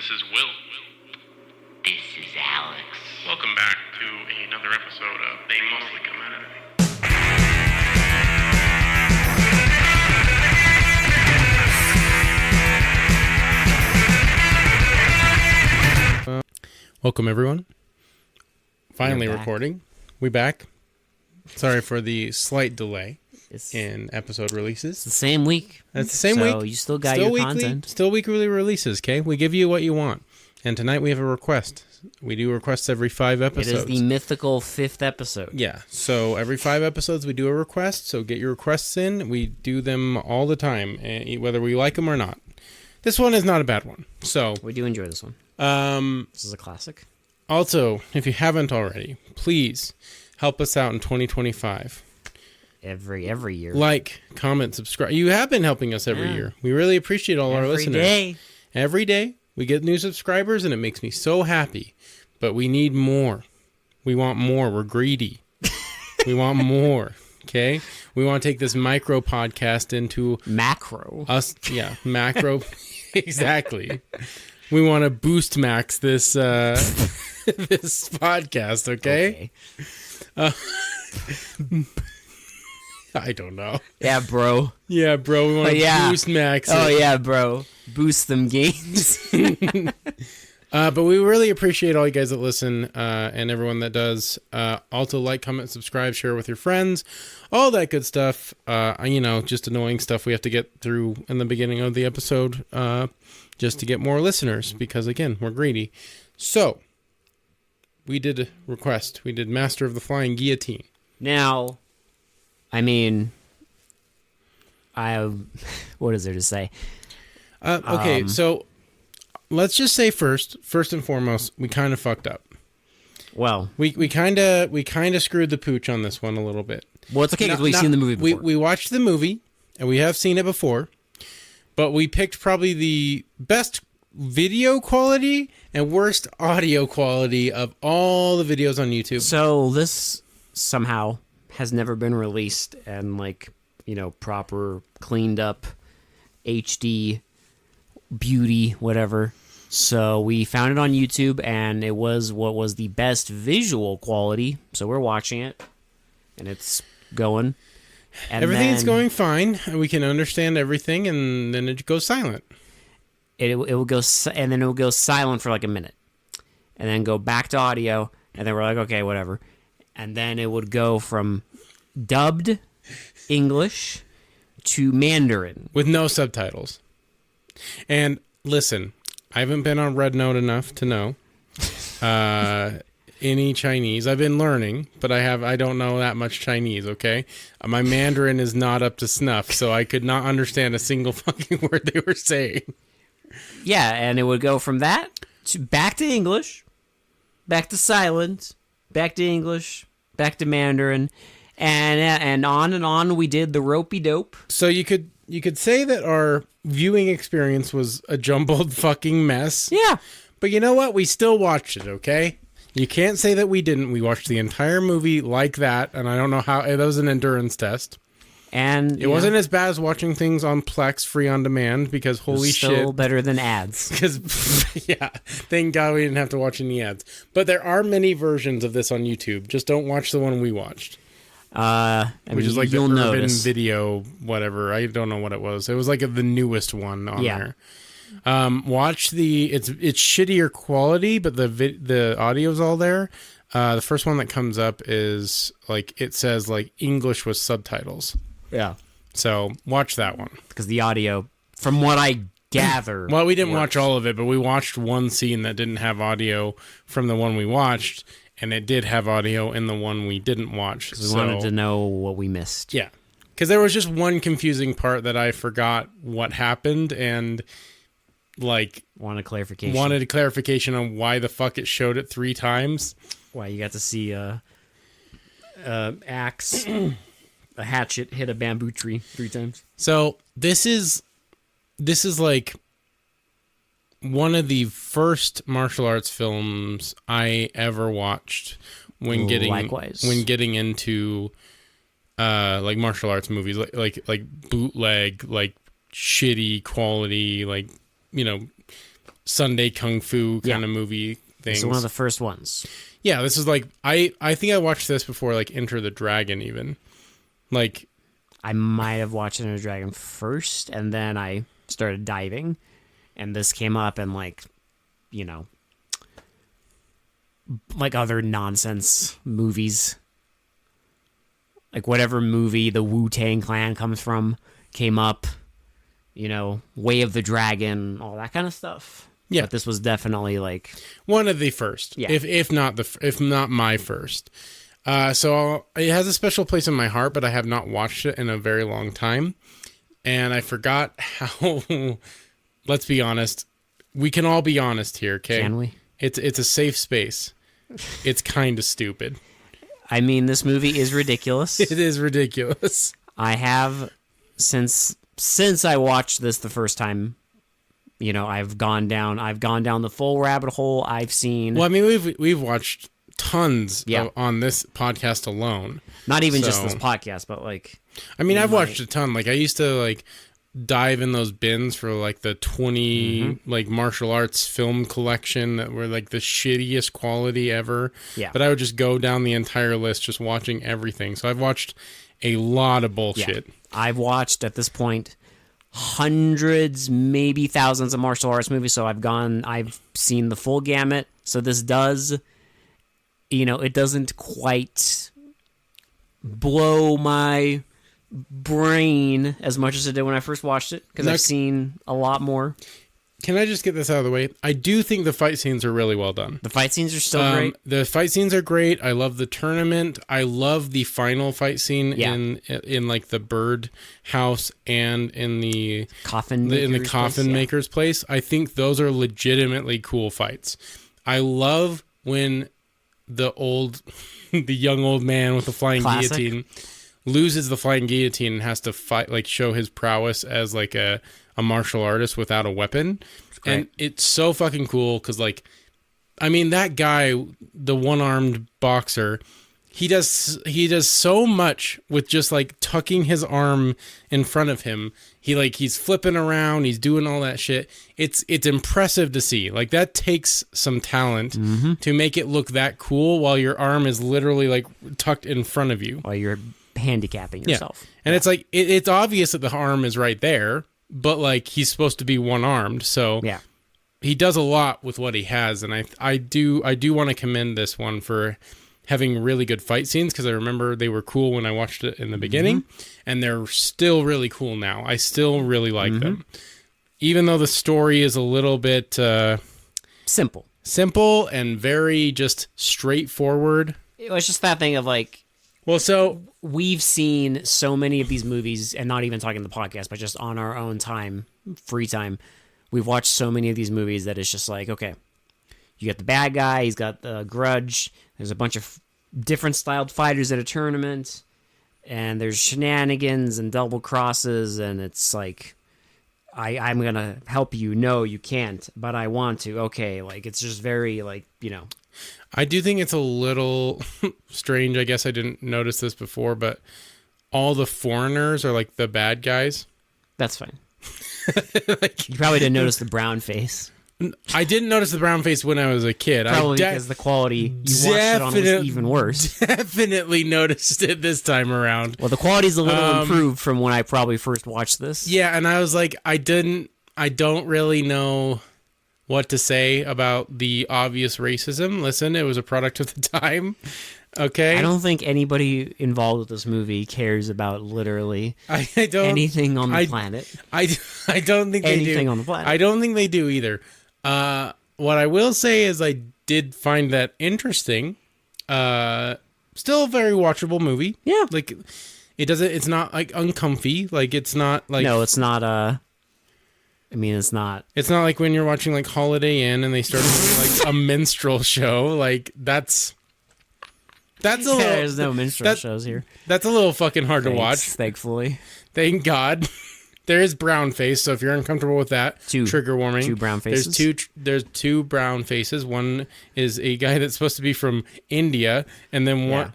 This is Will. This is Alex. Welcome back to another episode of They Mostly Come Out of It. Welcome, everyone. Finally recording. We back. Sorry for the slight delay in episode releases. It's the same week. It's the same week. So you still got your content. Still weekly releases, okay? We give you what you want. And tonight we have a request. We do requests every 5 episodes. It is the mythical 5th episode. Yeah. So every 5 episodes we do a request. So get your requests in. We do them all the time, whether we like them or not. This one is not a bad one. So we do enjoy this one. This is a classic. Also, if you haven't already, please help us out in 2025. Every year. Like, comment, subscribe. You have been helping us every year. We really appreciate all our listeners. Every day. We get new subscribers, and it makes me so happy. But we need more. We want more. We're greedy. We want more. Okay? We want to take this micro podcast into... Macro. Yeah, macro. Exactly. We want to boost max this this podcast, okay? I don't know. Yeah, bro. Yeah, bro. We want to boost max it. Oh, yeah, bro. Boost them gains. But we really appreciate all you guys that listen and everyone that does. Also, like, comment, subscribe, share with your friends. All that good stuff. Just annoying stuff we have to get through in the beginning of the episode just to get more listeners. Because, again, we're greedy. So, we did a request. We did Master of the Flying Guillotine. Now... I mean, what is there to say? Okay, so let's just say first and foremost, we kind of fucked up. Well, we kind of screwed the pooch on this one a little bit. Well, it's okay because we've seen the movie before. We watched the movie, and we have seen it before, but we picked probably the best video quality and worst audio quality of all the videos on YouTube. So this somehow... has never been released and proper cleaned up HD beauty, whatever. So we found it on YouTube and it was what was the best visual quality. So we're watching it and it's going. And everything's going fine. We can understand everything and then it goes silent. It will go and then it will go silent for like a minute and then go back to audio and then we're like, okay, whatever. And then it would go from dubbed English to Mandarin. With no subtitles. And listen, I haven't been on Red Note enough to know any Chinese. I've been learning, but I don't know that much Chinese, okay? My Mandarin is not up to snuff, so I could not understand a single fucking word they were saying. Yeah, and it would go from that to back to English, back to silent, back to English, back to Mandarin, and on we did the ropey dope. So you could say that our viewing experience was a jumbled fucking mess. Yeah. But you know what? We still watched it, okay? You can't say that we didn't. We watched the entire movie like that, and I don't know how... That was an endurance test. And it wasn't as bad as watching things on Plex free on demand because holy shit. Still better than ads. Because, yeah, thank God we didn't have to watch any ads. But there are many versions of this on YouTube. Just don't watch the one we watched. Which is like the urban video, whatever. I don't know what it was. It was like the newest one on there. Watch it's shittier quality, but the audio's all there. The first one that comes up is it says English with subtitles. Yeah. So watch that one. Because the audio, from what I gather... Well, we didn't watch all of it, but we watched one scene that didn't have audio from the one we watched, and it did have audio in the one we didn't watch. Because we wanted to know what we missed. Yeah. Because there was just one confusing part that I forgot what happened, and wanted clarification. Wanted a clarification on why the fuck it showed it 3 times. Why you got to see axe... a hatchet hit a bamboo tree 3 times. So this is one of the first martial arts films I ever watched when getting into martial arts movies, like bootleg, shitty quality, Sunday Kung Fu kind of movie things. It's one of the first ones. Yeah, this is like, I think I watched this before, like, Enter the Dragon even. Like... I might have watched Enter the Dragon first, and then I started diving, and this came up, and, like, you know, like other nonsense movies. Like, whatever movie the Wu-Tang Clan comes from came up, you know, Way of the Dragon, all that kind of stuff. Yeah. But this was definitely, like... one of the first, if not my first. So it has a special place in my heart, but I have not watched it in a very long time. And I forgot how... let's be honest. We can all be honest here, okay? Can we? It's a safe space. It's kind of stupid. I mean, this movie is ridiculous. It is ridiculous. I have, since I watched this the first time, you know, I've gone down the full rabbit hole. I've seen... well, I mean, we've watched tons on this podcast alone. Not even just this podcast, but like... I mean, I've watched a ton. Like, I used to, like, dive in those bins for, like, the 20, like, martial arts film collection that were, like, the shittiest quality ever. Yeah. But I would just go down the entire list just watching everything. So I've watched a lot of bullshit. Yeah. I've watched, at this point, hundreds, maybe thousands of martial arts movies. So I've seen the full gamut. So this does, you know, it doesn't quite blow my brain as much as it did when I first watched it, because I've seen a lot more. Can I just get this out of the way? I do think the fight scenes are really well done. The fight scenes are still great. The fight scenes are great. I love the tournament. I love the final fight scene in like the bird house and in the coffin maker's place. I think those are legitimately cool fights. I love when the young old man with the flying guillotine loses the flying guillotine and has to fight, like, show his prowess as like a martial artist without a weapon. And it's so fucking cool because, like, I mean, that guy, the one-armed boxer, he does so much with just, like, tucking his arm in front of him. He's flipping around, he's doing all that shit. It's impressive to see. Like, that takes some talent to make it look that cool while your arm is literally, like, tucked in front of you. While you're handicapping yourself. Yeah. And it's like, it's obvious that the arm is right there, but, like, he's supposed to be one-armed, so he does a lot with what he has, and I do want to commend this one for having really good fight scenes, because I remember they were cool when I watched it in the beginning, and they're still really cool now. I still really like them. Even though the story is a little bit... Simple and very just straightforward. It was just that thing of, like... Well, so we've seen so many of these movies, and not even talking the podcast, but just on our own time, free time, we've watched so many of these movies that it's just like, okay, you got the bad guy, he's got the grudge, there's a bunch of different styled fighters at a tournament, and there's shenanigans and double crosses, and it's like, I'm gonna help you. No, you can't, but I want to. Okay, like, it's just very, like, you know. I do think it's a little strange. I guess I didn't notice this before, but all the foreigners are, like, the bad guys. That's fine. Like, you probably didn't notice the brown face. I didn't notice the brown face when I was a kid. Probably because the quality you watched it on was even worse. Definitely noticed it this time around. Well, the quality's a little improved from when I probably first watched this. Yeah, and I was like, I don't really know what to say about the obvious racism. Listen, it was a product of the time. Okay. I don't think anybody involved with this movie cares about literally anything on the planet. I don't think they do. Anything on the planet. I don't think they do either. What I will say is I did find that interesting. Still a very watchable movie. Yeah. Like, it's not, like, uncomfy. Like, it's not like... No, it's not, I mean, it's not... It's not like when you're watching, like, Holiday Inn and they start doing, like, a minstrel show. Like, that's a little... There's no minstrel shows here. That's a little fucking hard to watch. Thankfully. Thank God. There is brown face, so if you're uncomfortable with that, trigger warning. 2 brown faces. There's two brown faces. One is a guy that's supposed to be from India, and then one...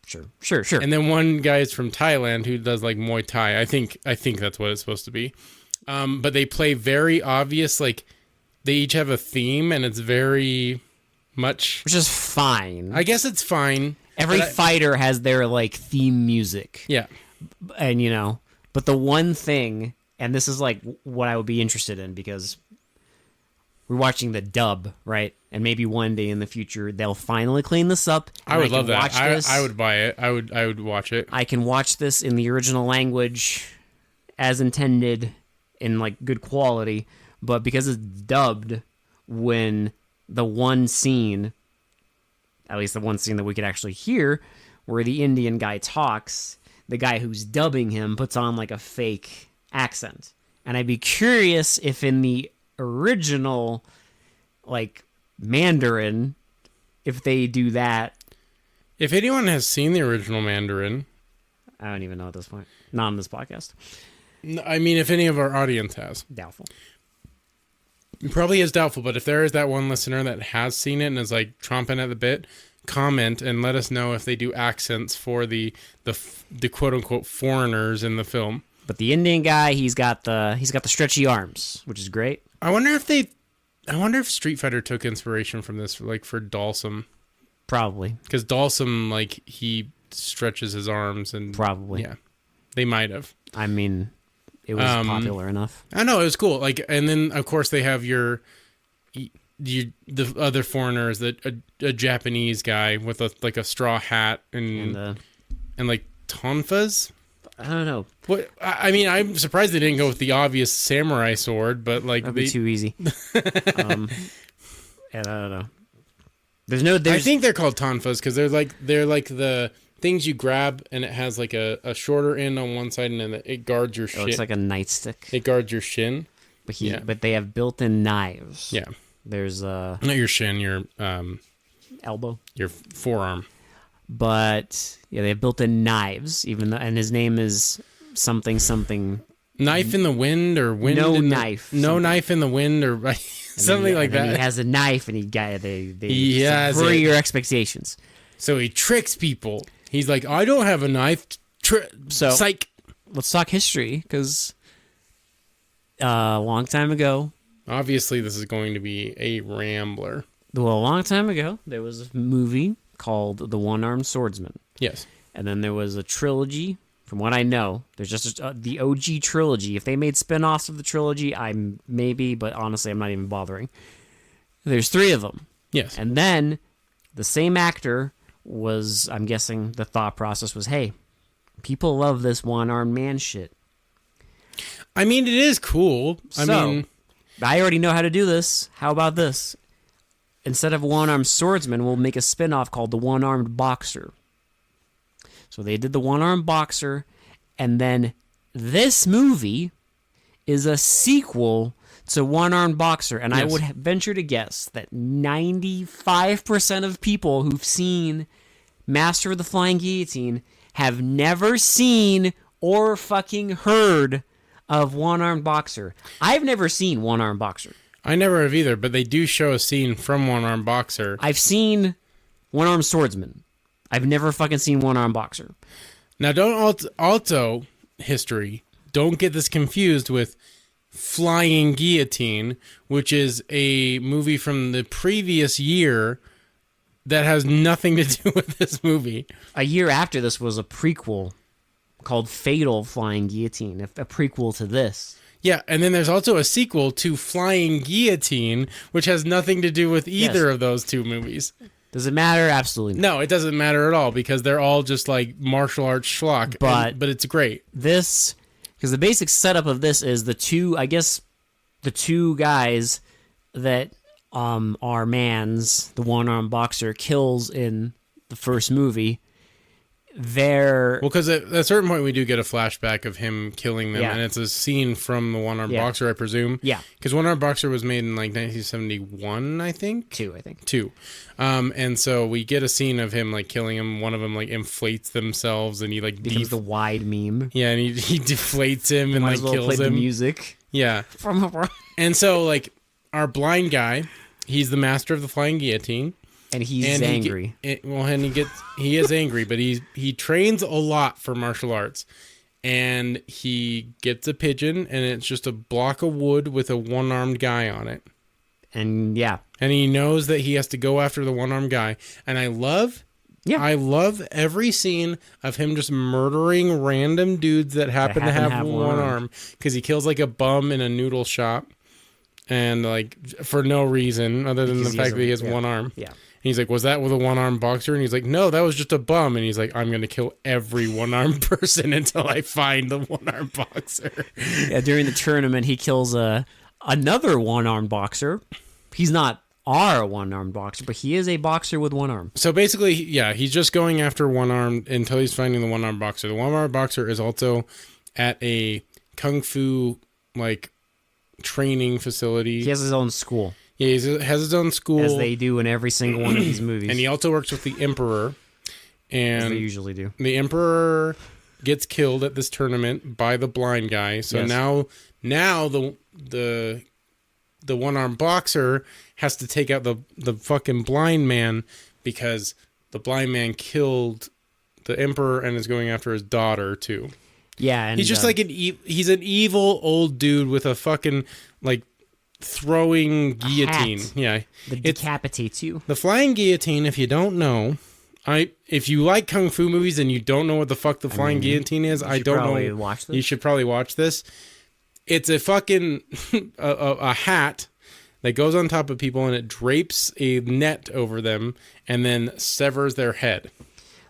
Sure. And then one guy is from Thailand who does, like, Muay Thai. I think that's what it's supposed to be. But they play very obvious, like, they each have a theme, and it's very much... Which is fine. I guess it's fine. Every fighter has their, like, theme music. Yeah. And, you know, but the one thing, and this is, like, what I would be interested in, because we're watching the dub, right? And maybe one day in the future, they'll finally clean this up. I would love that. I would buy it. I would watch it. I can watch this in the original language as intended in, like, good quality, but because it's dubbed, when the one scene, at least the one scene that we could actually hear, where the Indian guy talks, the guy who's dubbing him puts on, like, a fake accent. And I'd be curious if in the original, like, Mandarin, if they do that. If anyone has seen the original Mandarin... I don't even know at this point. Not on this podcast. I mean, if any of our audience has. Doubtful. It probably is doubtful, but if there is that one listener that has seen it and is, like, chomping at the bit, comment and let us know if they do accents for the quote-unquote foreigners in the film. But the Indian guy, he's got the stretchy arms, which is great. I wonder if Street Fighter took inspiration from this, like, for Dalsum. Probably. Because Dalsum, like, he stretches his arms and... Probably. Yeah. They might have. I mean, it was popular enough. I know, it was cool. Like, and then, of course, they have the other foreigners, a Japanese guy with a straw hat and like tonfas. I don't know. What I mean, I'm surprised they didn't go with the obvious samurai sword, but like that'd be too easy. And I don't know. I think they're called tonfas because they're like the things you grab, and it has like a shorter end on one side, and then it guards your shin. It looks like a nightstick. It guards your shin. But they have built-in knives. Yeah. There's not your shin, your elbow, your forearm. But yeah, they have built-in knives. And his name is something. Knife in the wind or wind? No in knife. The, no knife in the wind or something like that. He has a knife, and they subvert your expectations. So he tricks people. He's like, I don't have a knife. Psych. Let's talk history, because a long time ago. Obviously, this is going to be a rambler. Well, a long time ago, there was a movie called The One-Armed Swordsman. Yes. And then there was a trilogy. From what I know, there's just the OG trilogy. If they made spin-offs of the trilogy, but honestly, I'm not even bothering. There's 3 of them. Yes. And then the same actor was, I'm guessing the thought process was, hey, people love this one-armed man shit. I mean, it is cool. I already know how to do this. How about this? Instead of One-Armed Swordsman, we'll make a spin-off called The One-Armed Boxer. So they did The One-Armed Boxer, and then this movie is a sequel to One-Armed Boxer. And yes. I would venture to guess that 95% of people who've seen Master of the Flying Guillotine have never seen or fucking heard of One-Armed Boxer. I've never seen One-Armed Boxer. I never have either, but they do show a scene from One-Armed Boxer. I've seen One-Armed Swordsman. I've never fucking seen One-Armed Boxer. Now, don't also history. Don't get this confused with Flying Guillotine, which is a movie from the previous year that has nothing to do with this movie. A year after this was a prequel called Fatal Flying Guillotine, a prequel to this. Yeah, and then there's also a sequel to Flying Guillotine, which has nothing to do with either of those 2 movies. Does it matter? Absolutely not. No, it doesn't matter at all, because they're all just like martial arts schlock, but it's great. Because the basic setup of this is the 2 guys that are Mans, the One-Armed Boxer, kills in the first movie. Because at a certain point we do get a flashback of him killing them, and it's a scene from the One-Armed Boxer, I presume. Yeah. Because One-Armed Boxer was made in like 1971, I think? 2, I think. 2. And so we get a scene of him like killing him. One of them like inflates themselves, and he like becomes the wide meme. Yeah, and he deflates him and like kills him. The music. Yeah. And so like our blind guy, he's the master of the Flying Guillotine. And he's angry. He is angry, but he trains a lot for martial arts. And he gets a pigeon, and it's just a block of wood with a one-armed guy on it. And yeah. And he knows that he has to go after the one-armed guy. And I love every scene of him just murdering random dudes that happen to have one arm. Because he kills like a bum in a noodle shop. And like for no reason other than the fact that he has one arm. Yeah. And he's like, was that with a one-armed boxer? And he's like, no, that was just a bum. And he's like, I'm going to kill every one-armed person until I find the one-armed boxer. Yeah, during the tournament, he kills another one-armed boxer. He's not our one-armed boxer, but he is a boxer with one arm. So basically, yeah, he's just going after one-armed until he's finding the one-armed boxer. The one-armed boxer is also at a kung fu, like, training facility. He has his own school. Yeah, he has his own school. As they do in every single one of these movies. And he also works with the Emperor. And as they usually do. The Emperor gets killed at this tournament by the blind guy. So now the one-armed boxer has to take out the fucking blind man because the blind man killed the Emperor and is going after his daughter too. Yeah, and he's just like he's an evil old dude with a fucking like throwing guillotine. Yeah, that decapitates you. The flying guillotine. If you don't know, if you like kung fu movies and you don't know what the fuck the flying guillotine is, I don't know. Watch this. You should probably watch this. It's a fucking a hat that goes on top of people and it drapes a net over them and then severs their head.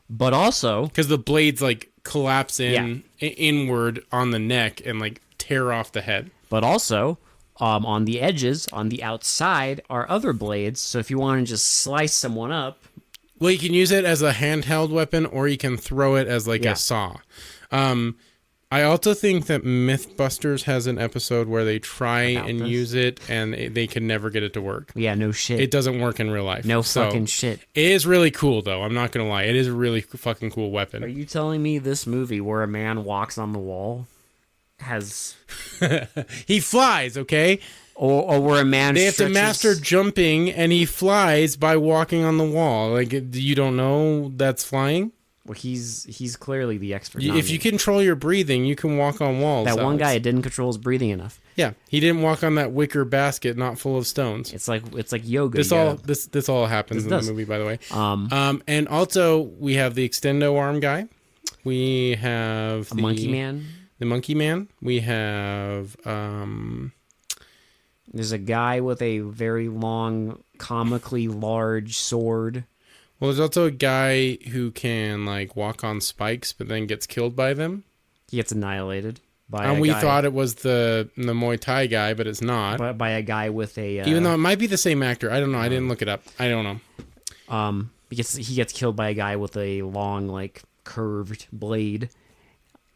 But also, because the blades like collapse inward on the neck and like tear off the head. But also, on the edges, on the outside, are other blades. So if you want to just slice someone up, well, you can use it as a handheld weapon, or you can throw it as like a saw. I also think that Mythbusters has an episode where they try and use it, and they can never get it to work. Yeah, no shit. It doesn't work in real life. No fucking shit. It is really cool, though. I'm not going to lie. It is a really fucking cool weapon. Are you telling me this movie where a man walks on the wall has... He flies, okay? Or where a man They have to master jumping, and he flies by walking on the wall. Like, you don't know that's flying? Well, he's clearly the expert. If you control your breathing, you can walk on walls. That one guy didn't control his breathing enough. Yeah, he didn't walk on that wicker basket not full of stones. It's like yoga. This all happens in the movie, by the way. And also we have the extendo arm guy. We have the monkey man. The monkey man. We have there's a guy with a very long, comically large sword. Well, there's also a guy who can like walk on spikes, but then gets killed by them. He gets annihilated by. And we thought it was the Muay Thai guy, but it's not. By a guy with a. Even though it might be the same actor, I don't know. I didn't look it up. I don't know. He gets killed by a guy with a long, like curved blade.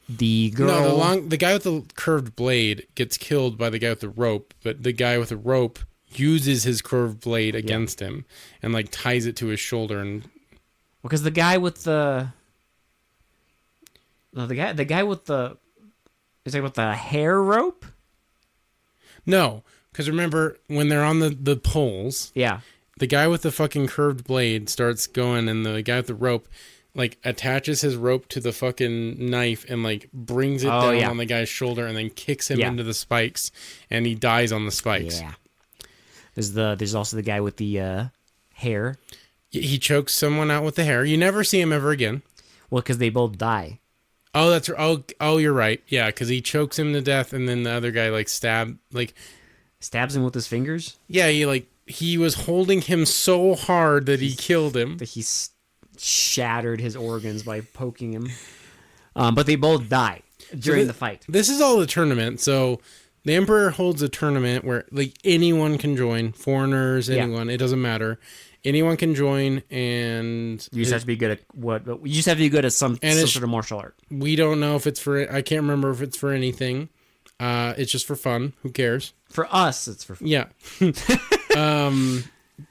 The girl. No, the guy with the curved blade gets killed by the guy with the rope, but the guy with the rope uses his curved blade against him and like ties it to his shoulder and because the guy with the guy with the is it with the hair rope? No, because remember when they're on the poles, the guy with the fucking curved blade starts going and the guy with the rope like attaches his rope to the fucking knife and like brings it down on the guy's shoulder and then kicks him into the spikes and he dies on the spikes. Yeah. There's also the guy with the hair. He chokes someone out with the hair. You never see him ever again. Well, because they both die. Oh, that's right. Oh, you're right. Yeah, because he chokes him to death, and then the other guy stabs him with his fingers. Yeah, he was holding him so hard that he killed him. That he shattered his organs by poking him. But they both die during the fight. This is all the tournament, so. The Emperor holds a tournament where like anyone can join, foreigners, anyone, it doesn't matter. Anyone can join, and you just have to be good at you just have to be good at some sort of martial art. We don't know if it's for. I can't remember if it's for anything. It's just for fun. Who cares? For us, it's for fun. Yeah.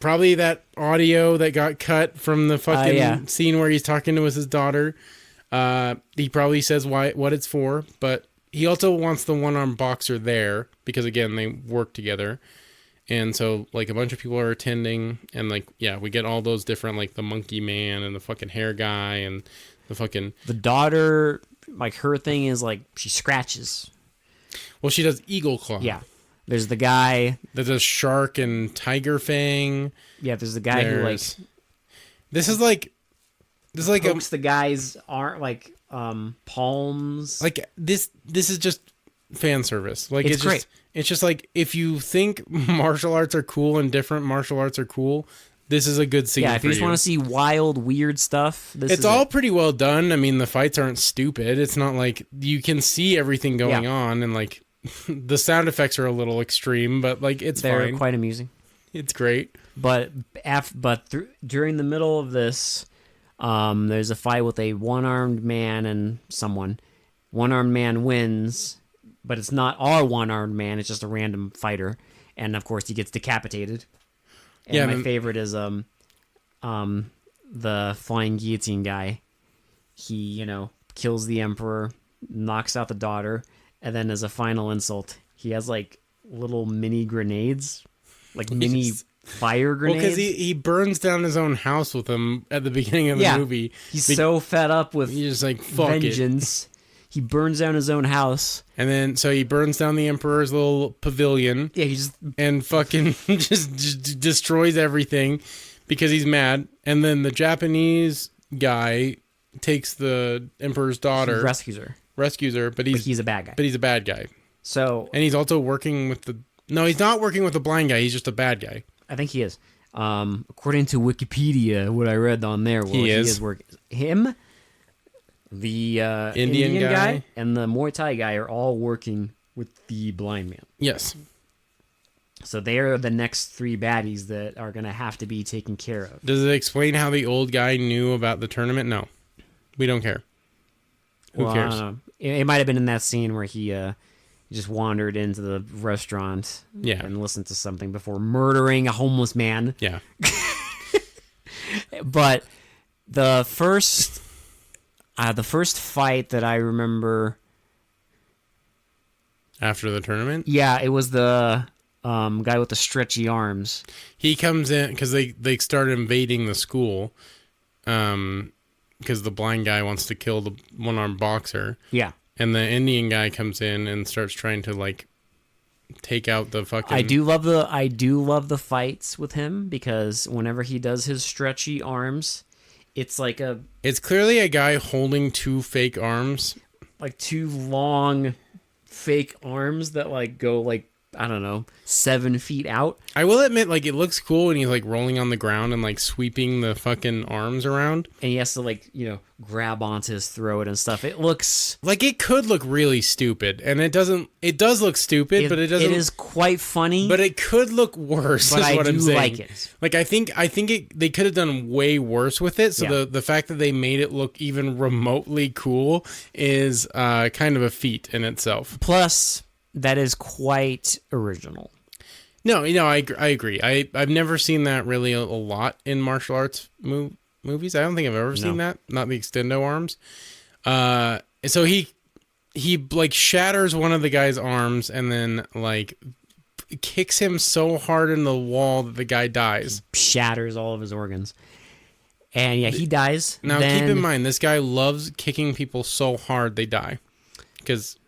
Probably that audio that got cut from the fucking scene where he's talking to his daughter. He probably says what it's for, but. He also wants the one-armed boxer there because, again, they work together. And so, like, a bunch of people are attending. And, like, we get all those different, like, the monkey man and the fucking hair guy and the fucking... The daughter, like, her thing is, like, she scratches. Well, she does eagle claw. Yeah. There's the guy. There's a shark and tiger fang. Yeah, there's the guy who like. This is like pokes the guy's arm like palms. Like this is just fan service. Like it's great. It's just like if you think martial arts are cool and different martial arts are cool, this is a good scene. Yeah, if you just want to see wild, weird stuff, it's all pretty well done. I mean, the fights aren't stupid. It's not like you can see everything going on, and like the sound effects are a little extreme, but like they're quite amusing. It's great. But during the middle of this, there's a fight with a one-armed man and someone. One-armed man wins, but it's not our one-armed man. It's just a random fighter, and of course he gets decapitated. And my favorite is the flying guillotine guy. He kills the emperor, knocks out the daughter, and then as a final insult, he has like little mini grenades, like mini fire grenades. Well, because he burns down his own house with them at the beginning of the movie. He's so fed up with he's just like, fuck vengeance. He burns down his own house. And then, so he burns down the Emperor's little pavilion. Yeah, and fucking just destroys everything because he's mad. And then the Japanese guy takes the Emperor's daughter. He rescues her. But he's a bad guy. But he's a bad guy. So. And he's also working with no, he's not working with the blind guy. He's just a bad guy. I think he is. According to Wikipedia, what I read on there was he is working. Him, the Indian guy, and the Muay Thai guy are all working with the blind man. Yes. So they are the next three baddies that are going to have to be taken care of. Does it explain how the old guy knew about the tournament? No. We don't care. Who cares? I don't know. It might have been in that scene where he just wandered into the restaurant and listened to something before murdering a homeless man. Yeah. But the first fight that I remember after the tournament? Yeah, it was the guy with the stretchy arms. He comes in because they start invading the school because the blind guy wants to kill the one-armed boxer. Yeah. And the Indian guy comes in and starts trying to like take out the fucking. I do love the fights with him because whenever he does his stretchy arms, it's like it's clearly a guy holding two fake arms, like two long fake arms that like go like I don't know 7 feet out. I will admit, like it looks cool when he's like rolling on the ground and like sweeping the fucking arms around, and he has to like grab onto his throat and stuff. It looks like it could look really stupid, and it doesn't. It does look stupid, but it doesn't. It is quite funny, but it could look worse. But is what I'm saying. Like it. Like I think they could have done way worse with it. So the fact that they made it look even remotely cool is kind of a feat in itself. Plus, that is quite original. No, I agree. I've never seen that really a lot in martial arts movies. I don't think I've ever seen that. Not the extendo arms. So he like shatters one of the guy's arms and then like kicks him so hard in the wall that the guy dies. Shatters all of his organs. And yeah, he dies. Now keep in mind, this guy loves kicking people so hard they die. Because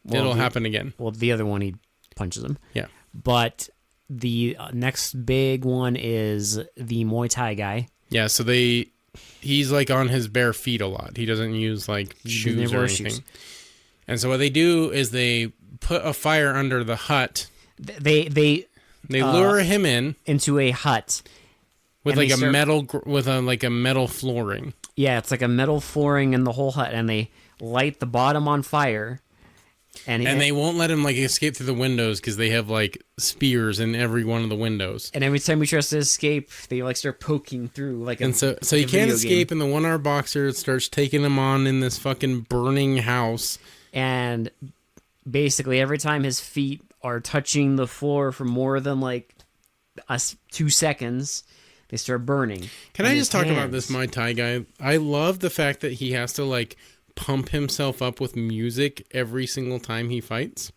it'll happen again. Well, the other one, he punches him. Yeah. But the next big one is the Muay Thai guy. Yeah, so he's like on his bare feet a lot. He doesn't use like shoes or anything. Shoes. And so what they do is they put a fire under the hut. They lure him into a hut with like a metal flooring. Yeah, it's like a metal flooring in the whole hut, and they light the bottom on fire. And they won't let him like escape through the windows because they have like spears in every one of the windows. And every time he tries to escape, they like start poking through like. So he can't escape, and the one-armed boxer starts taking him on in this fucking burning house. And basically, every time his feet are touching the floor for more than like 2 seconds, they start burning. Can I just talk about this Muay Thai guy? I love the fact that he has to like pump himself up with music every single time he fights.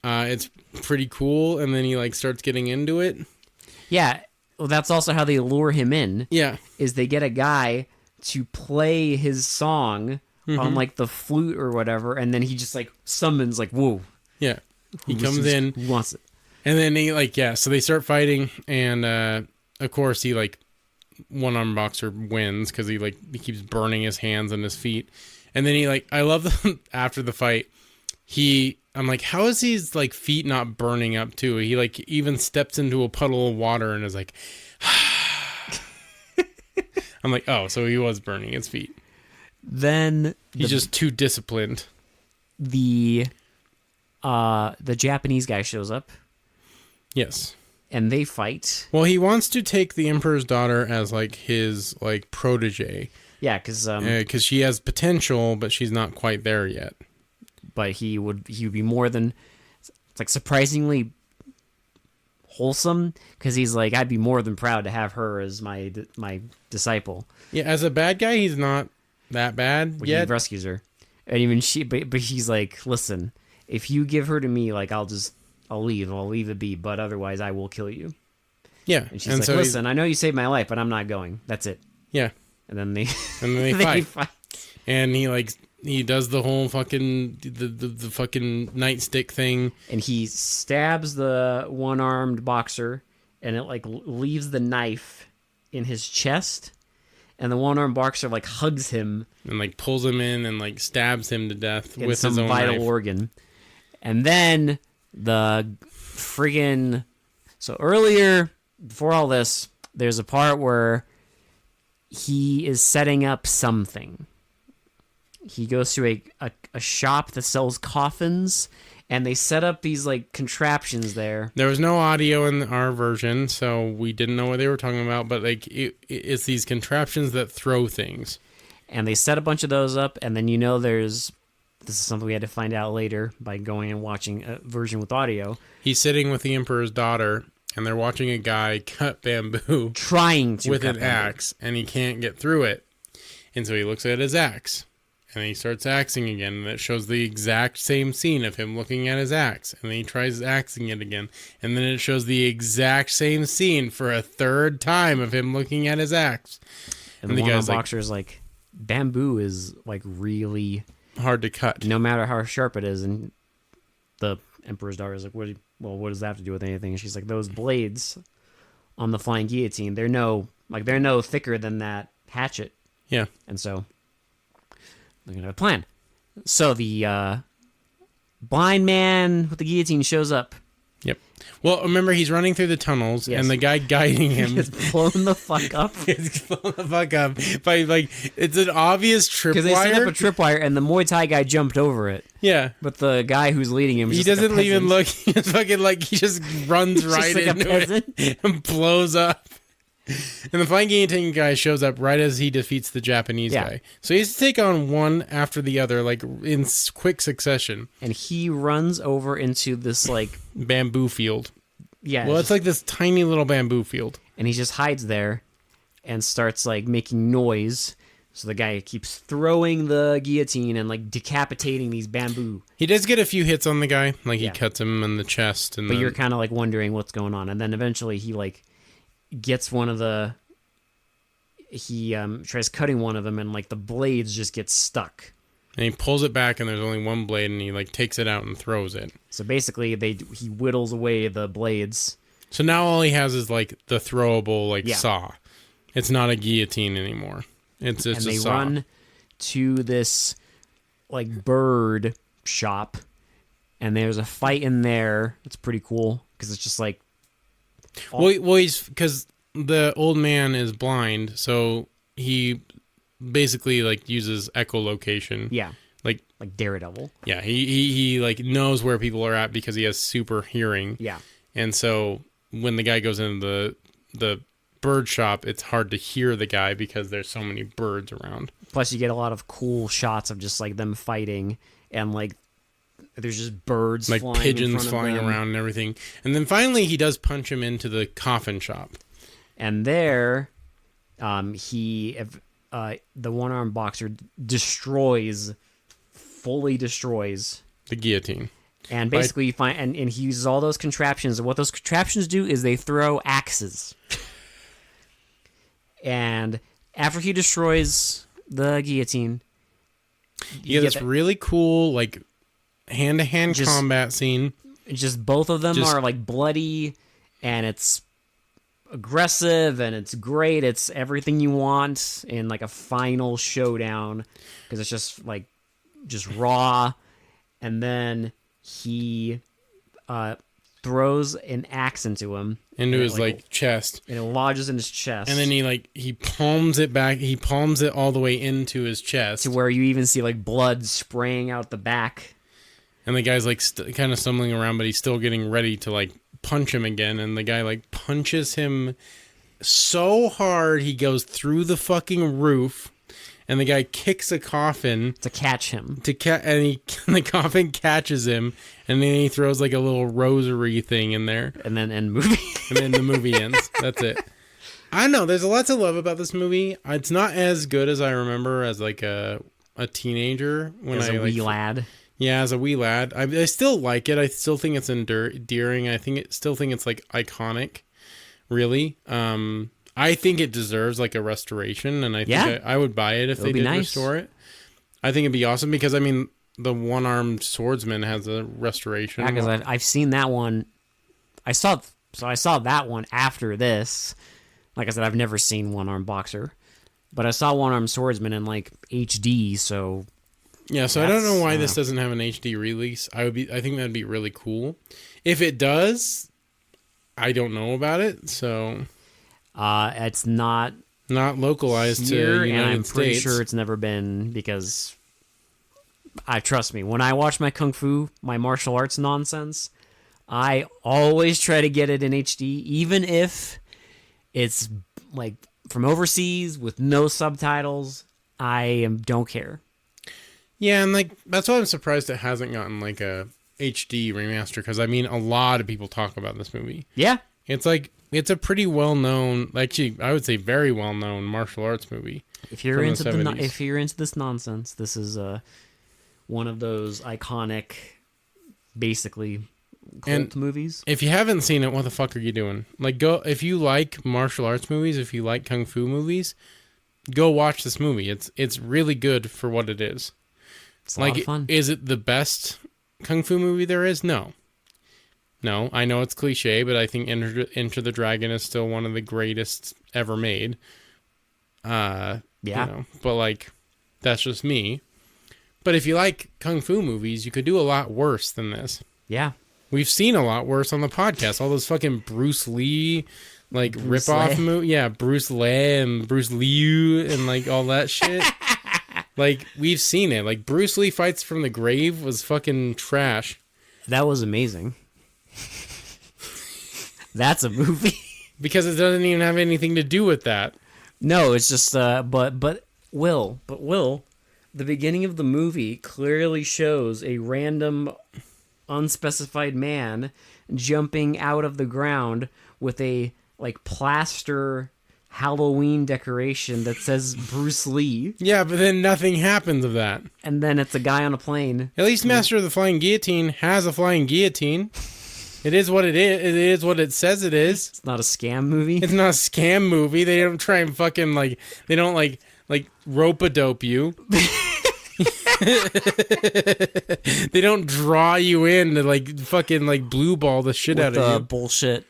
It's pretty cool, and then he like starts getting into it. Yeah, well, that's also how they lure him in. Yeah, is they get a guy to play his song on like the flute or whatever, and then he just like summons like whoa. Yeah, he comes in. Who wants it? And then he so they start fighting, and of course he one-arm boxer wins because he keeps burning his hands and his feet. And then he I love after the fight, I'm like, how is his feet not burning up too? He even steps into a puddle of water and is like, I'm like, oh, so he was burning his feet. Then he's just too disciplined. The Japanese guy shows up. Yes. And they fight. Well, he wants to take the Emperor's daughter as his protege. Yeah, because she has potential, but she's not quite there yet. But he would be more than, it's surprisingly wholesome, because he's I'd be more than proud to have her as my disciple. Yeah, as a bad guy, he's not that bad yet. He rescues her, and even but he's listen, if you give her to me, I'll leave it be, but otherwise I will kill you. Yeah. And she's listen, I know you saved my life, but I'm not going. That's it. Yeah. And then they fight. And he does the whole fucking the fucking nightstick thing. And he stabs the one-armed boxer, and it leaves the knife in his chest, and the one-armed boxer hugs him and pulls him in and stabs him to death with some his own vital knife. organ. And then the friggin' earlier, before all this, there's a part where he is setting up something. He goes to a shop that sells coffins, and they set up these contraptions there. There was no audio in our version, so we didn't know what they were talking about, but it's these contraptions that throw things. And they set a bunch of those up, and then this is something we had to find out later by going and watching a version with audio. He's sitting with the Emperor's daughter, and they're watching a guy cut bamboo. Trying to with an axe, and he can't get through it. And so he looks at his axe, and he starts axing again, and it shows the exact same scene of him looking at his axe. And then he tries axing it again, and then it shows the exact same scene for a third time of him looking at his axe. And the guy's boxer is bamboo is really hard to cut, no matter how sharp it is. And the Emperor's daughter is what does that have to do with anything? And she's those blades on the flying guillotine, they're no thicker than that hatchet. Yeah. And so they're gonna have a plan. So the blind man with the guillotine shows up. Yep. Well, remember, he's running through the tunnels, yes. And the guy guiding him is blown the fuck up. He's blown the fuck up by it's an obvious tripwire. Because they set up a tripwire, and the Muay Thai guy jumped over it. Yeah. But the guy who's leading him, he doesn't even look. He's fucking he just runs right into it and blows up. And the flying guillotine guy shows up right as he defeats the Japanese guy. So he has to take on one after the other, in quick succession. And he runs over into this, bamboo field. Yeah. Well, it's this tiny little bamboo field. And he just hides there and starts, making noise. So the guy keeps throwing the guillotine and, decapitating these bamboo. He does get a few hits on the guy. He cuts him in the chest. But you're kind of, wondering what's going on. And then eventually he, gets one of the... He tries cutting one of them, and, the blades just get stuck. And he pulls it back, and there's only one blade, and he, takes it out and throws it. So basically, he whittles away the blades. So now all he has is, the throwable, saw. It's not a guillotine anymore. It's a saw. And they run to this, bird shop, and there's a fight in there. It's pretty cool, because it's just, Well, he's... Because the old man is blind, so he basically uses echolocation. Yeah. Like Daredevil. Yeah, he knows where people are at because he has super hearing. Yeah. And so when the guy goes into the bird shop, it's hard to hear the guy because there's so many birds around. Plus you get a lot of cool shots of just them fighting, and there's just birds flying pigeons flying around and everything. And then finally he does punch him into the coffin shop. And there, the one-armed boxer fully destroys the guillotine. And basically, you find, and he uses all those contraptions. And what those contraptions do is they throw axes. And after he destroys the guillotine, you get this really cool, hand-to-hand combat scene. It's just both of them are like bloody, and it's aggressive, and it's great. It's everything you want in like a final showdown, because it's just raw. And then he throws an axe into him. Into his chest. And it lodges in his chest. And then he palms it back. He palms it all the way into his chest. To where you even see like blood spraying out the back. And the guy's like kind of stumbling around, but he's still getting ready to like punch him again. And the guy like punches him so hard he goes through the fucking roof. And the guy kicks a coffin to catch him. And the coffin catches him, and then he throws like a little rosary thing in there, and then end movie. And then the movie ends. That's it. I know there's a lot to love about this movie. It's not as good as I remember as like a teenager when as a wee lad. Yeah, as a wee lad, I still like it. I still think it's endearing. Still think it's like iconic. Really. I think it deserves like a restoration, and I think I would buy it if they did restore it. I think it'd be awesome because I mean the one-armed swordsman has a restoration. Yeah, because I've seen that one. I saw that one after this. Like I said, I've never seen One-Armed Boxer, but I saw One-Armed Swordsman in like HD. So yeah, so I don't know why this doesn't have an HD release. I think that'd be really cool. If it does, I don't know about it. So. It's not localized here, to United and I'm pretty States. sure it's never been, because trust me, when I watch my my martial arts nonsense, I always try to get it in HD, even if it's like from overseas with no subtitles. Don't care. Yeah, and like that's why I'm surprised it hasn't gotten like a HD remaster, because I mean a lot of people talk about this movie. Yeah, it's a pretty well-known, actually, I would say very well-known martial arts movie. If you're into this nonsense, this is one of those iconic, basically cult movies. If you haven't seen it, what the fuck are you doing? Like, go if you like martial arts movies, if you like kung fu movies, go watch this movie. It's really good for what it is. It's a lot of fun. Is it the best kung fu movie there is? No. No, I know it's cliche, but I think Enter the Dragon is still one of the greatest ever made. Yeah. But like, that's just me. But if you like kung fu movies, you could do a lot worse than this. Yeah. We've seen a lot worse on the podcast. All those fucking Bruce Lee, like rip-off movie. Yeah, Bruce Lee and Bruce Liu and like all that shit. Like, we've seen it. Like, Bruce Lee Fights from the Grave was fucking trash. That was amazing. That's a movie. Because it doesn't even have anything to do with that. No, it's just but Will, the beginning of the movie clearly shows a random unspecified man jumping out of the ground with a like plaster Halloween decoration that says Bruce Lee. Yeah, but then nothing happens of that. And then it's a guy on a plane. At least Master of the Flying Guillotine has a flying guillotine. It is what it is. It is what it says it is. It's not a scam movie. It's not a scam movie. They don't try and fucking like. They don't like rope-a-dope you. They don't draw you in to like fucking like blue ball the shit out of you. Bullshit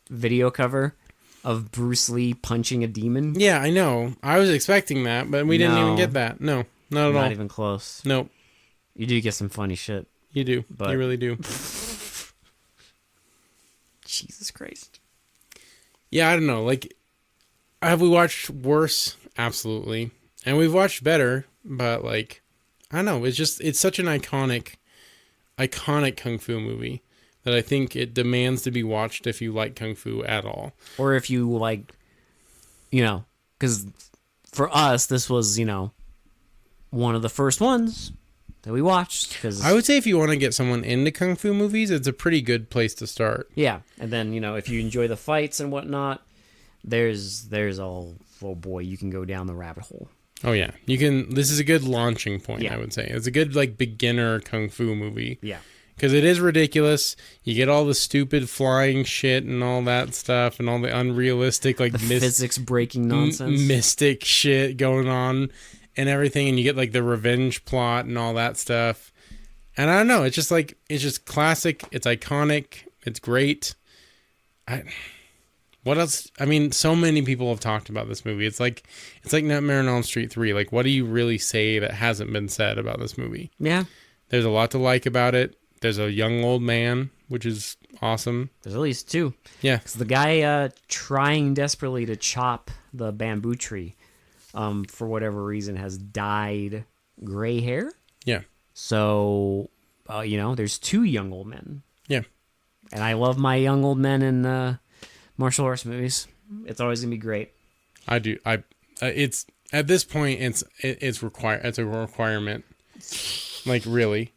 video cover of Bruce Lee punching a demon. Yeah, I know. I was expecting that, but we didn't even get that. No, not at all. Not even close. Nope. You do get some funny shit. You do. But you really do. Jesus Christ. Yeah, I don't know. Like, have we watched worse? Absolutely. And we've watched better, but like, I don't know. It's such an iconic kung fu movie that I think it demands to be watched if you like kung fu at all. Or if you like, because for us, this was, one of the first ones that we watched. Cause I would say if you want to get someone into kung fu movies, it's a pretty good place to start. Yeah. And then, if you enjoy the fights and whatnot, there's oh boy, you can go down the rabbit hole. Oh yeah. This is a good launching point, yeah. I would say. It's a good like beginner kung fu movie. Yeah. Because it is ridiculous. You get all the stupid flying shit and all that stuff and all the unrealistic like physics breaking nonsense. Mystic shit going on and everything, and you get like the revenge plot and all that stuff. And I don't know, it's just classic. It's iconic. It's great. What else? I mean, so many people have talked about this movie. It's like Nightmare on Elm Street 3. Like, what do you really say that hasn't been said about this movie? Yeah. There's a lot to like about it. There's a young old man, which is awesome. There's at least 2. Yeah. Because the guy trying desperately to chop the bamboo tree, for whatever reason, has dyed gray hair. Yeah. So, there's 2 young old men. Yeah. And I love my young old men in martial arts movies. It's always gonna be great. I do. It's at this point. It's a requirement. Like, really.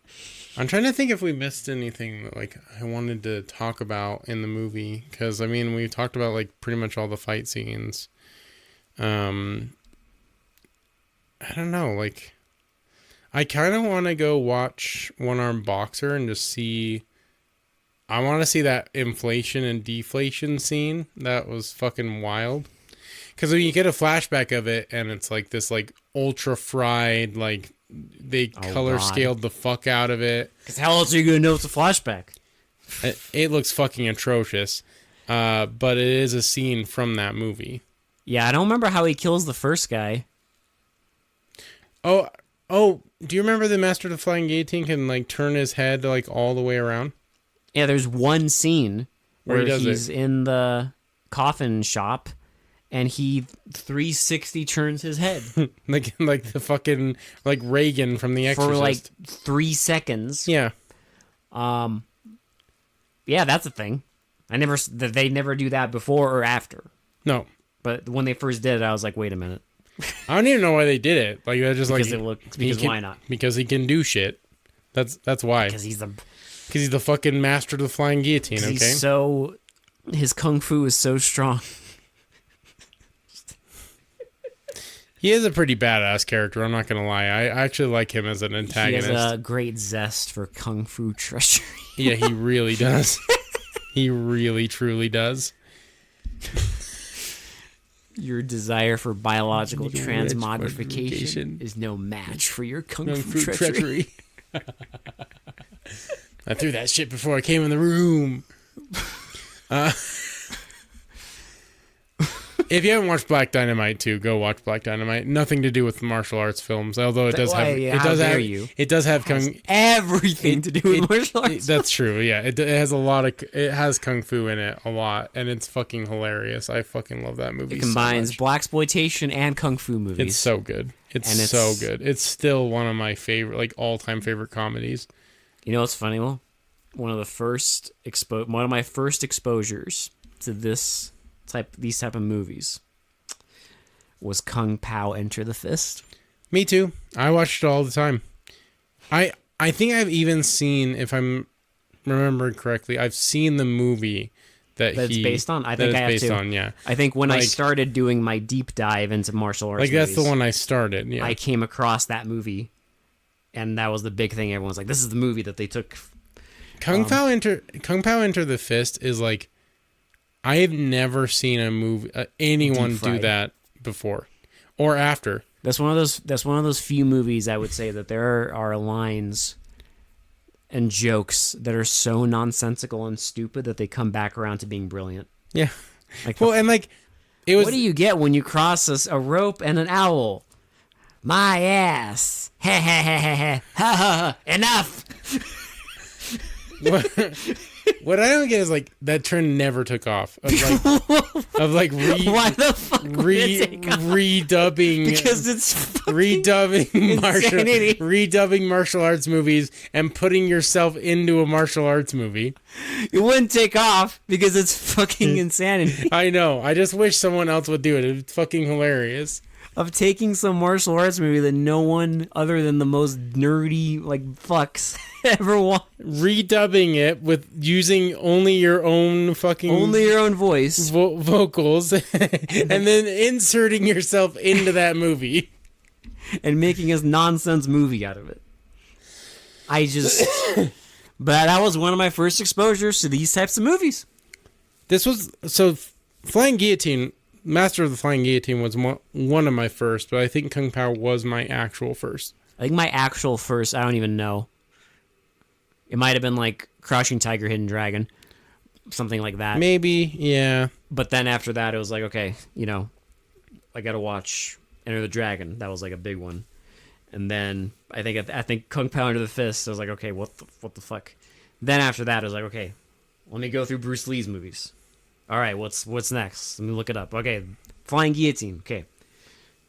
I'm trying to think if we missed anything that, like, I wanted to talk about in the movie, because I mean, we talked about like pretty much all the fight scenes. I don't know. Like, I kind of want to go watch One Armed Boxer and just see. I want to see that inflation and deflation scene. That was fucking wild. Because when you get a flashback of it, and it's like this, like, ultra fried, like, they color scaled the fuck out of it. Because how else are you gonna know it's a flashback? It looks fucking atrocious. But it is a scene from that movie. Yeah, I don't remember how he kills the first guy. Oh, do you remember the Master of the Flying Guillotine can, like, turn his head, like, all the way around? Yeah, there's one scene where he's it in the coffin shop and he 360 turns his head. like the fucking, like, Reagan from The Exorcist. For like 3 seconds. Yeah. Yeah, that's a thing. They never do that before or after. No. But when they first did it, I was like, wait a minute. I don't even know why they did it. Like, they're just because why not? Because he can do shit. That's why. Because he's the fucking master of the flying guillotine, okay? His kung fu is so strong. He is a pretty badass character, I'm not going to lie. I actually like him as an antagonist. He has a great zest for kung fu treachery. Yeah, he really does. He really, truly does. Your desire for biological transmogrification is no match for your kung fu treachery. I threw that shit before I came in the room. If you haven't watched Black Dynamite 2, go watch Black Dynamite. Nothing to do with martial arts films, although it does have everything to do with martial arts. That's true. Yeah, it has it has kung fu in it a lot, and it's fucking hilarious. I fucking love that movie. It combines so blaxploitation and kung fu movies. It's so good. It's so good. It's still one of my favorite, like, all-time favorite comedies. You know what's funny? Well, one of my first exposures to these type of movies was Kung Pao Enter the Fist. Me too. I watched it all the time. I think I've even seen, if I'm remembering correctly, I've seen the movie that it's based on. I think I have based too. on, yeah. I think when I started doing my deep dive into martial arts, like, that's the one I started. Yeah, I came across that movie, and that was the big thing. Everyone's like, "This is the movie that they took." Kung Pao Enter the Fist is like, I have never seen a movie anyone do that before or after. That's one of those few movies I would say that there are lines and jokes that are so nonsensical and stupid that they come back around to being brilliant. Yeah. Like, well, and like, it was. What do you get when you cross a rope and an owl? My ass. Ha ha ha ha ha ha. Enough. What I don't get is, like, that trend never took off. Why the fuck redubbing? Because it's redubbing martial arts movies and putting yourself into a martial arts movie. It wouldn't take off because it's fucking insanity. I know. I just wish someone else would do it. It's fucking hilarious. Of taking some martial arts movie that no one other than the most nerdy, like, fucks ever watched. Redubbing it with using only your own voice. Vocals. And then inserting yourself into that movie. And making a nonsense movie out of it. But that was one of my first exposures to these types of movies. Flying Guillotine... Master of the Flying Guillotine was one of my first, but I think Kung Pao was my actual first. I think my actual first, I don't even know. It might have been like Crouching Tiger, Hidden Dragon, something like that. Maybe, yeah. But then after that, it was like, okay, I got to watch Enter the Dragon. That was like a big one. And then I think Kung Pao Under the Fist. I was like, okay, what the fuck? Then after that, I was like, okay, let me go through Bruce Lee's movies. All right, what's next? Let me look it up. Okay, Flying Guillotine. Okay,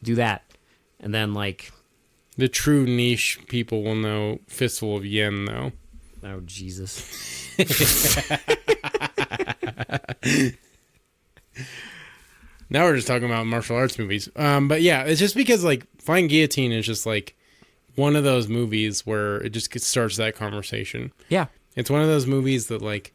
do that. And then like the true niche people will know Fistful of Yen, though. Oh Jesus. Now we're just talking about martial arts movies. But yeah, it's just because like Flying Guillotine is just like one of those movies where it just starts that conversation. Yeah. It's one of those movies that like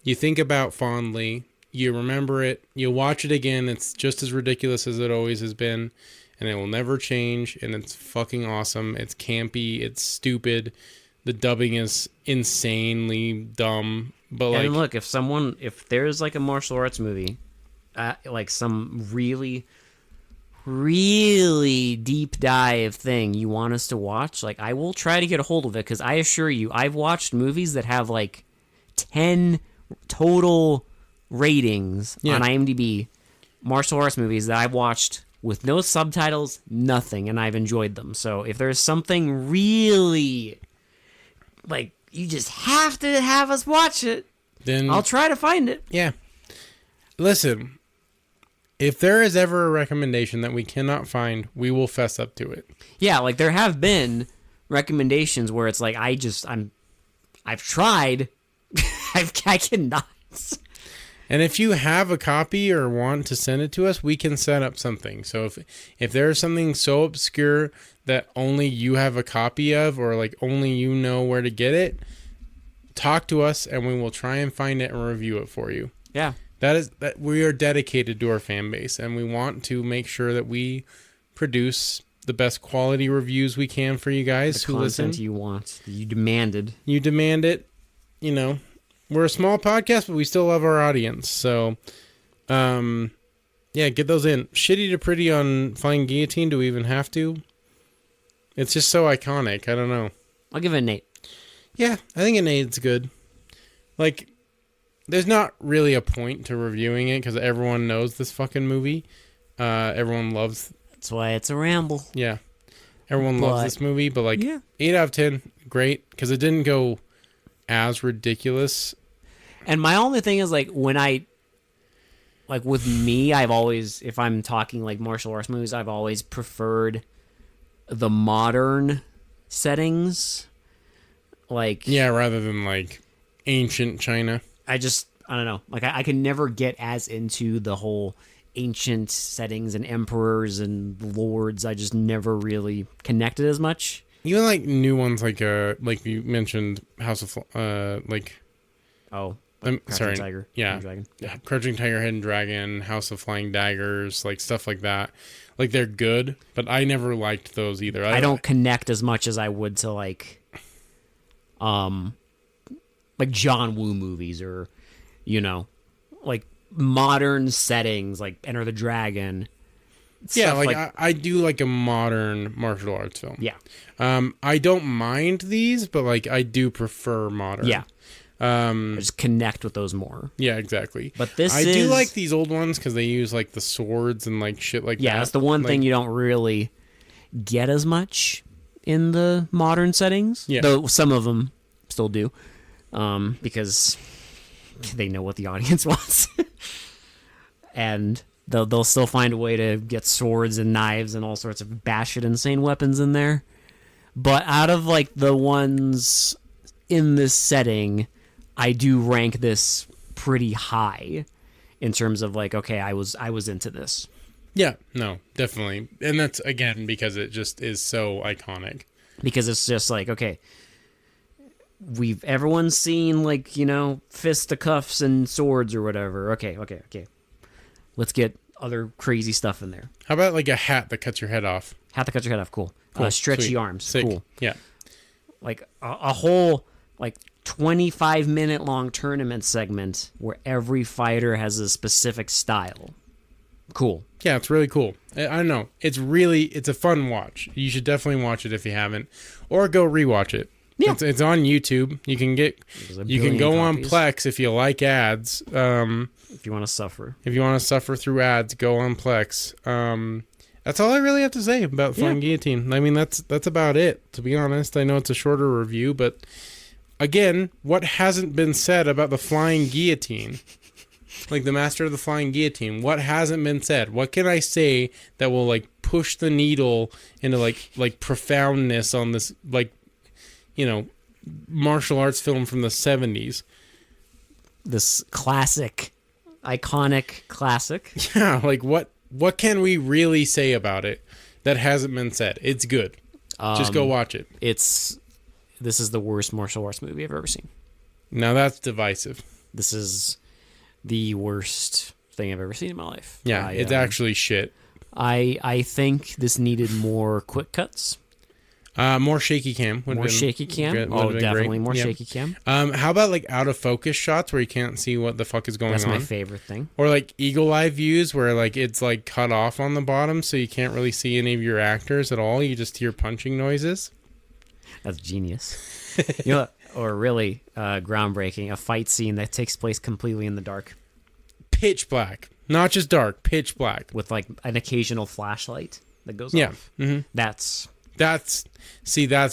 you think about fondly, you remember it, you watch it again, it's just as ridiculous as it always has been, and it will never change, and it's fucking awesome. It's campy, it's stupid. The dubbing is insanely dumb. But like, and look, if there's like a martial arts movie, like some really, really deep dive thing you want us to watch, like I will try to get a hold of it, because I assure you, I've watched movies that have like 10 total ratings on IMDb, martial arts movies that I've watched with no subtitles, nothing, and I've enjoyed them. So if there's something really, like, you just have to have us watch it, then I'll try to find it. Yeah. Listen, if there is ever a recommendation that we cannot find, we will fess up to it. Yeah, like there have been recommendations where it's like I've tried, I cannot. And if you have a copy or want to send it to us, we can set up something. So if there is something so obscure that only you have a copy of, or like only you know where to get it, talk to us and we will try and find it and review it for you. Yeah. That we are dedicated to our fan base, and we want to make sure that we produce the best quality reviews we can for you guys who listen. The content you want. You demanded. You demand it. You know, we're a small podcast, but we still love our audience. So, yeah, get those in. Shitty to pretty on Flying Guillotine. Do we even have to? It's just so iconic. I don't know. I'll give it an 8. Yeah, I think an 8's good. Like, there's not really a point to reviewing it because everyone knows this fucking movie. Everyone loves. That's why it's a ramble. Yeah, everyone loves this movie. But like, 8 out of 10, great, because it didn't go as ridiculous. And my only thing is like when with me, I've always, if I'm talking like martial arts movies, I've always preferred the modern settings. Like, yeah, rather than like ancient China. I don't know. Like, I can never get as into the whole ancient settings and emperors and lords. I just never really connected as much. Even like new ones, like you mentioned, House of Crouching Tiger, Hidden Dragon. Yeah, Crouching Tiger, Hidden Dragon, House of Flying Daggers, like stuff like that. Like they're good, but I never liked those either. I don't connect as much as I would to like John Woo movies, or like modern settings like Enter the Dragon. Yeah, like I do like a modern martial arts film. Yeah. I don't mind these, but like I do prefer modern. Yeah. I just connect with those more. Yeah, exactly. But I do like these old ones because they use like the swords and like shit like that. Yeah, that's the one thing you don't really get as much in the modern settings. Yeah. Though some of them still do. Because they know what the audience wants. And they'll still find a way to get swords and knives and all sorts of batshit insane weapons in there. But out of like the ones in this setting, I do rank this pretty high in terms of like, okay, I was into this. Yeah, no, definitely. And that's again because it just is so iconic. Because it's just like, okay, everyone's seen like, fisticuffs and swords or whatever. Okay. Let's get other crazy stuff in there. How about like a hat that cuts your head off? Hat that cuts your head off, cool. Stretchy sweet. Arms, sick. Cool. Yeah. Like a whole like 25-minute long tournament segment where every fighter has a specific style. Cool. Yeah, it's really cool. I don't know. It's a fun watch. You should definitely watch it if you haven't, or go rewatch it. Yeah. It's on YouTube. You can go copies. On Plex if you like ads. If you want to suffer. If you want to suffer through ads, go on Plex. That's all I really have to say about Flying Guillotine. I mean, that's about it, to be honest. I know it's a shorter review, but again, what hasn't been said about the Flying Guillotine? Like the Master of the Flying Guillotine, what hasn't been said? What can I say that will like push the needle into like profoundness on this, like, you know, martial arts film from the 70s? This classic, iconic classic. Yeah, like what can we really say about it that hasn't been said? It's good. Just go watch it. This is the worst martial arts movie I've ever seen. Now that's divisive. This is the worst thing I've ever seen in my life. Yeah, it's actually shit. I think this needed more quick cuts. More shaky cam. More shaky cam. Definitely great. More shaky cam. How about like out of focus shots where you can't see what the fuck is going on? That's my favorite thing. Or like eagle eye views where like it's like cut off on the bottom so you can't really see any of your actors at all. You just hear punching noises. That's genius. You know, or really groundbreaking, a fight scene that takes place completely in the dark. Pitch black. Not just dark, pitch black. With like an occasional flashlight that goes off. Mm-hmm. That's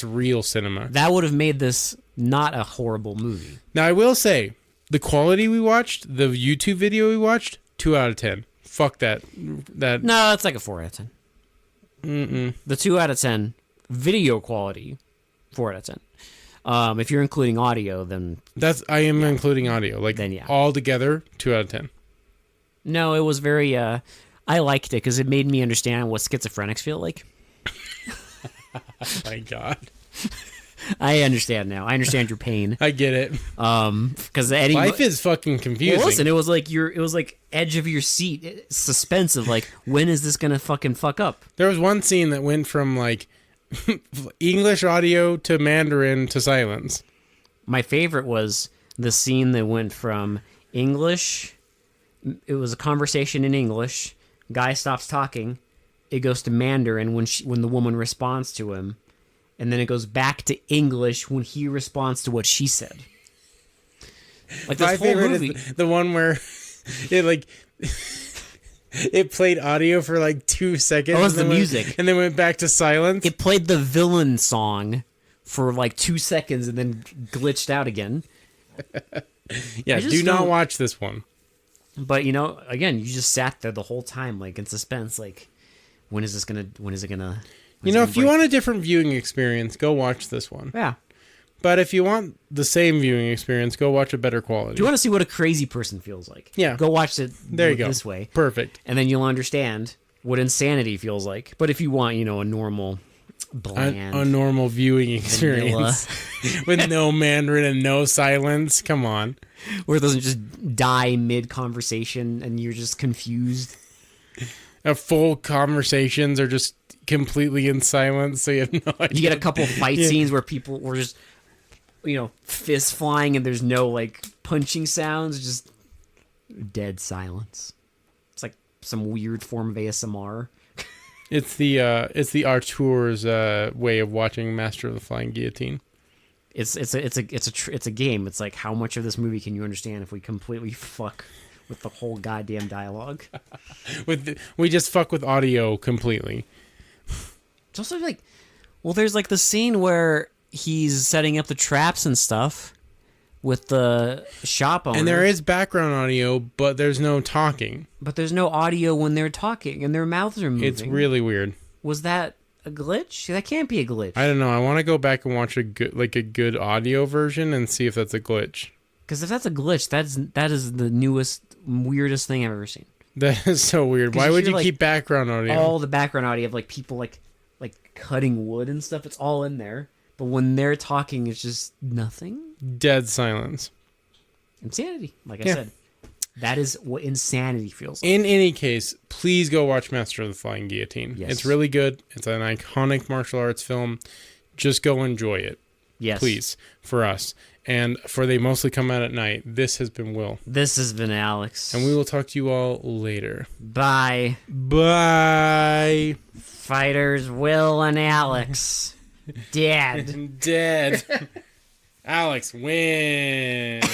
real cinema. That would have made this not a horrible movie. Now, I will say, the quality we watched, the YouTube video we watched, 2 out of 10. Fuck that. No, it's like a 4 out of 10. Mm-mm. The 2 out of 10 video quality, 4 out of 10. If you're including audio, then... I am including audio. Like, then, all together, 2 out of 10. No, it was very... I liked it because it made me understand what schizophrenics feel like. Oh my God. I understand now. I understand your pain. I get it. Because life is fucking confusing. Well, listen, it was like edge of your seat, suspense of like, when is this gonna fuck up? There was one scene that went from like English audio to Mandarin to silence. My favorite was the scene that went from English. It was a conversation in English. Guy stops talking. It goes to Mandarin when the woman responds to him, and then it goes back to English when he responds to what she said. Like this whole movie, is the one where it played audio for like 2 seconds. Oh, it was the music, and then went back to silence. It played the villain song for like 2 seconds, and then glitched out again. Yeah, do not watch this one. But you know, again, you just sat there the whole time, like in suspense, like. When is it gonna? You know, if you want a different viewing experience, go watch this one. Yeah. But if you want the same viewing experience, go watch a better quality. Do you want to see what a crazy person feels like? Yeah. Go watch it this way. Perfect. And then you'll understand what insanity feels like. But if you want, you know, a normal, bland... A normal viewing experience. With no Mandarin and no silence. Come on. Where it doesn't just die mid-conversation and you're just confused. Full conversations are just completely in silence, so you have no idea. You get a couple fight scenes where people were just, you know, fists flying and there's no, like, punching sounds, just dead silence. It's like some weird form of ASMR. It's the Artur's way of watching Master of the Flying Guillotine. It's a game. It's like, how much of this movie can you understand if we completely fuck with the whole goddamn dialogue? We just fuck with audio completely. It's also like, well, there's like the scene where he's setting up the traps and stuff with the shop owner. And there is background audio, but there's no talking. But there's no audio when they're talking and their mouths are moving. It's really weird. Was that a glitch? That can't be a glitch. I don't know. I want to go back and watch a good audio version and see if that's a glitch. Because if that's a glitch, that is the newest, weirdest thing I've ever seen. That is so weird. Why would you keep background audio? All the background audio of like people like cutting wood and stuff, it's all in there. But when they're talking, it's just nothing. Dead silence. Insanity. Like I said, that is what insanity feels like. In any case, please go watch Master of the Flying Guillotine. Yes. It's really good. It's an iconic martial arts film. Just go enjoy it. Yes. Please, for us. And for They Mostly Come Out at Night, this has been Will. This has been Alex. And we will talk to you all later. Bye. Bye. Fighters Will and Alex. Dead. Dead. Alex wins.